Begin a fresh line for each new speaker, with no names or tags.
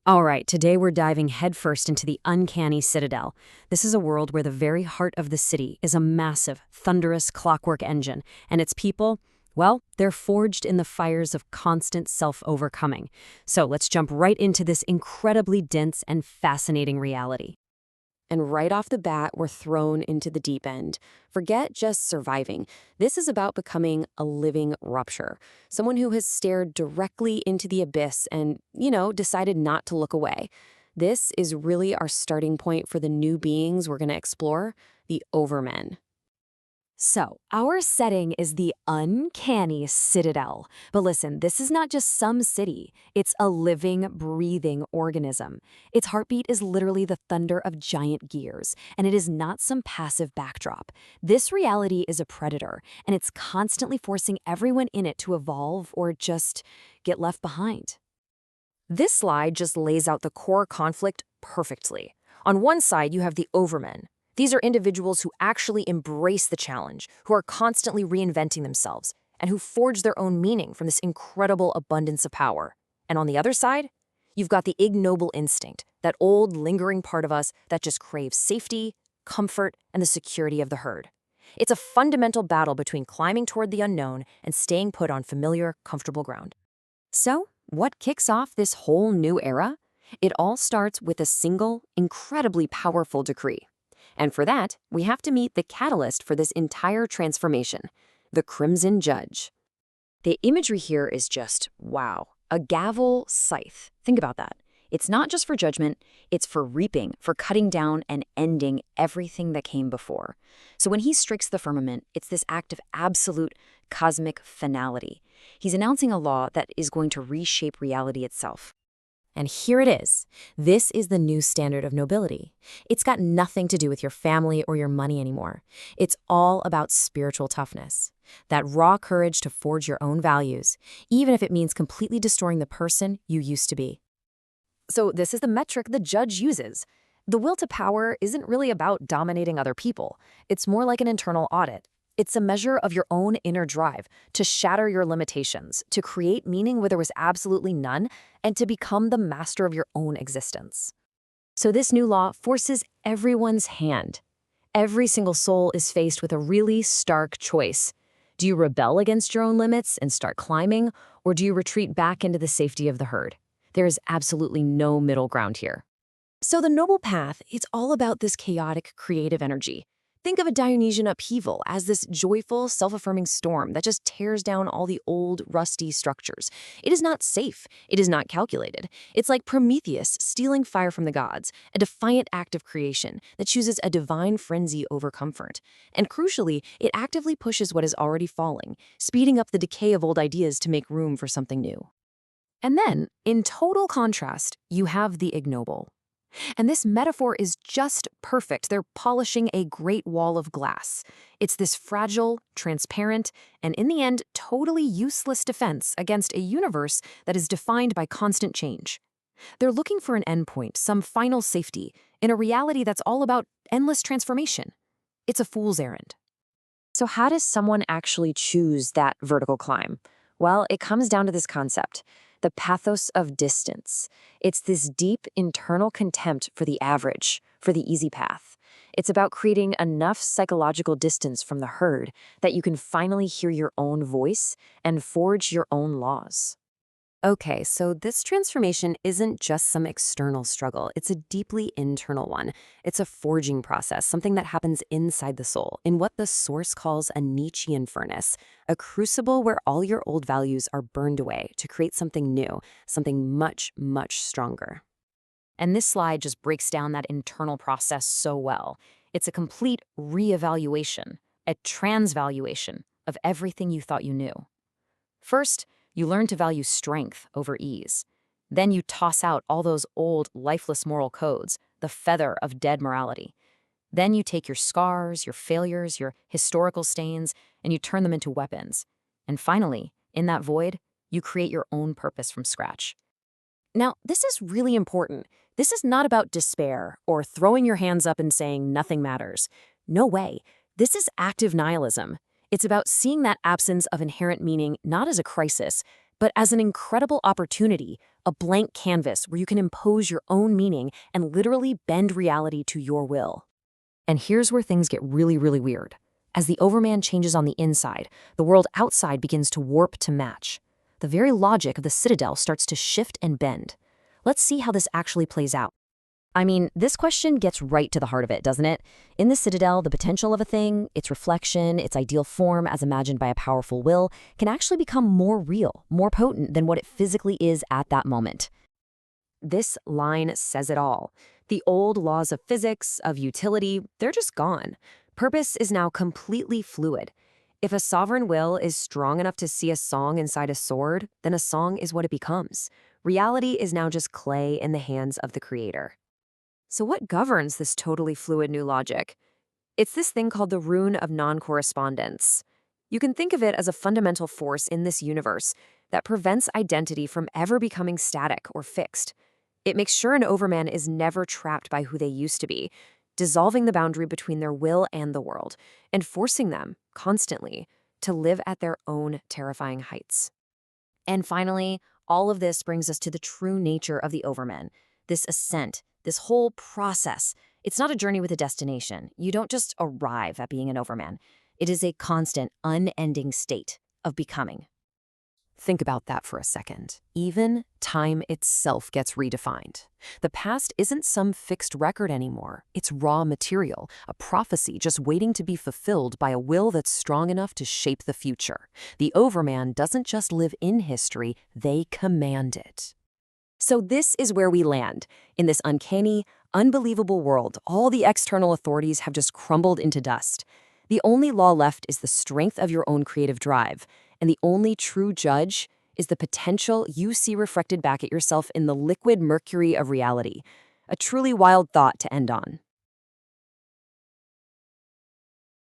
All right, today we're diving headfirst into the uncanny citadel. This is a world where the very heart of the city is a massive, thunderous clockwork engine, and its people, well, they're forged in the fires of constant self-overcoming. So let's jump right into this incredibly dense and fascinating reality. And right off the bat, we're thrown into the deep end. Forget just surviving. This is about becoming a living rupture. Someone who has stared directly into the abyss and, decided not to look away. This is really our starting point for the new beings we're going to explore, the Overmen. So, our setting is the uncanny citadel. But listen, this is not just some city. It's a living, breathing organism. Its heartbeat is literally the thunder of giant gears, and it is not some passive backdrop. This reality is a predator, and it's constantly forcing everyone in it to evolve or just get left behind. This slide just lays out the core conflict perfectly. On one side, you have the Overmen. These are individuals who actually embrace the challenge, who are constantly reinventing themselves, and who forge their own meaning from this incredible abundance of power. And on the other side, you've got the ignoble instinct, that old, lingering part of us that just craves safety, comfort, and the security of the herd. It's a fundamental battle between climbing toward the unknown and staying put on familiar, comfortable ground. So, what kicks off this whole new era? It all starts with a single, incredibly powerful decree. And for that, we have to meet the catalyst for this entire transformation, the Crimson Judge. The imagery here is just, wow, a gavel scythe. Think about that. It's not just for judgment, it's for reaping, for cutting down and ending everything that came before. So when he strikes the firmament, it's this act of absolute cosmic finality. He's announcing a law that is going to reshape reality itself. And here it is. This is the new standard of nobility. It's got nothing to do with your family or your money anymore. It's all about spiritual toughness. That raw courage to forge your own values, even if it means completely destroying the person you used to be. So this is the metric the judge uses. The will to power isn't really about dominating other people. It's more like an internal audit. It's a measure of your own inner drive to shatter your limitations, to create meaning where there was absolutely none, and to become the master of your own existence. So this new law forces everyone's hand. Every single soul is faced with a really stark choice. Do you rebel against your own limits and start climbing, or do you retreat back into the safety of the herd? There is absolutely no middle ground here. So the noble path, it's all about this chaotic, creative energy. Think of a Dionysian upheaval as this joyful, self-affirming storm that just tears down all the old, rusty structures. It is not safe. It is not calculated. It's like Prometheus stealing fire from the gods, a defiant act of creation that chooses a divine frenzy over comfort. And crucially, it actively pushes what is already falling, speeding up the decay of old ideas to make room for something new. And then, in total contrast, you have the ignoble. And this metaphor is just perfect. They're polishing a great wall of glass. It's this fragile, transparent, and in the end, totally useless defense against a universe that is defined by constant change. They're looking for an endpoint, some final safety, in a reality that's all about endless transformation. It's a fool's errand. So how does someone actually choose that vertical climb? Well, it comes down to this concept. The pathos of distance. It's this deep internal contempt for the average, for the easy path. It's about creating enough psychological distance from the herd that you can finally hear your own voice and forge your own laws. Okay, so this transformation isn't just some external struggle. It's a deeply internal one. It's a forging process, something that happens inside the soul, in what the Source calls a Nietzschean furnace, a crucible where all your old values are burned away to create something new, something much, much stronger. And this slide just breaks down that internal process so well. It's a complete reevaluation, a transvaluation of everything you thought you knew. First, you learn to value strength over ease. Then you toss out all those old, lifeless moral codes, the feather of dead morality. Then you take your scars, your failures, your historical stains, and you turn them into weapons. And finally, in that void, you create your own purpose from scratch. Now, this is really important. This is not about despair or throwing your hands up and saying nothing matters. No way. This is active nihilism. It's about seeing that absence of inherent meaning not as a crisis, but as an incredible opportunity, a blank canvas where you can impose your own meaning and literally bend reality to your will. And here's where things get really, really weird. As the Overman changes on the inside, the world outside begins to warp to match. The very logic of the Citadel starts to shift and bend. Let's see how this actually plays out. I mean, this question gets right to the heart of it, doesn't it? In the Citadel, the potential of a thing, its reflection, its ideal form as imagined by a powerful will, can actually become more real, more potent than what it physically is at that moment. This line says it all. The old laws of physics, of utility, they're just gone. Purpose is now completely fluid. If a sovereign will is strong enough to see a song inside a sword, then a song is what it becomes. Reality is now just clay in the hands of the creator. So what governs this totally fluid new logic? It's this thing called the rune of non-correspondence. You can think of it as a fundamental force in this universe that prevents identity from ever becoming static or fixed. It makes sure an overman is never trapped by who they used to be, dissolving the boundary between their will and the world, and forcing them, constantly, to live at their own terrifying heights. And finally, all of this brings us to the true nature of the overman, this ascent, this whole process. It's not a journey with a destination. You don't just arrive at being an overman. It is a constant, unending state of becoming. Think about that for a second. Even time itself gets redefined. The past isn't some fixed record anymore. It's raw material, a prophecy just waiting to be fulfilled by a will that's strong enough to shape the future. The overman doesn't just live in history, they command it. So this is where we land. In this uncanny, unbelievable world, all the external authorities have just crumbled into dust. The only law left is the strength of your own creative drive, and the only true judge is the potential you see reflected back at yourself in the liquid mercury of reality. A truly wild thought to end on.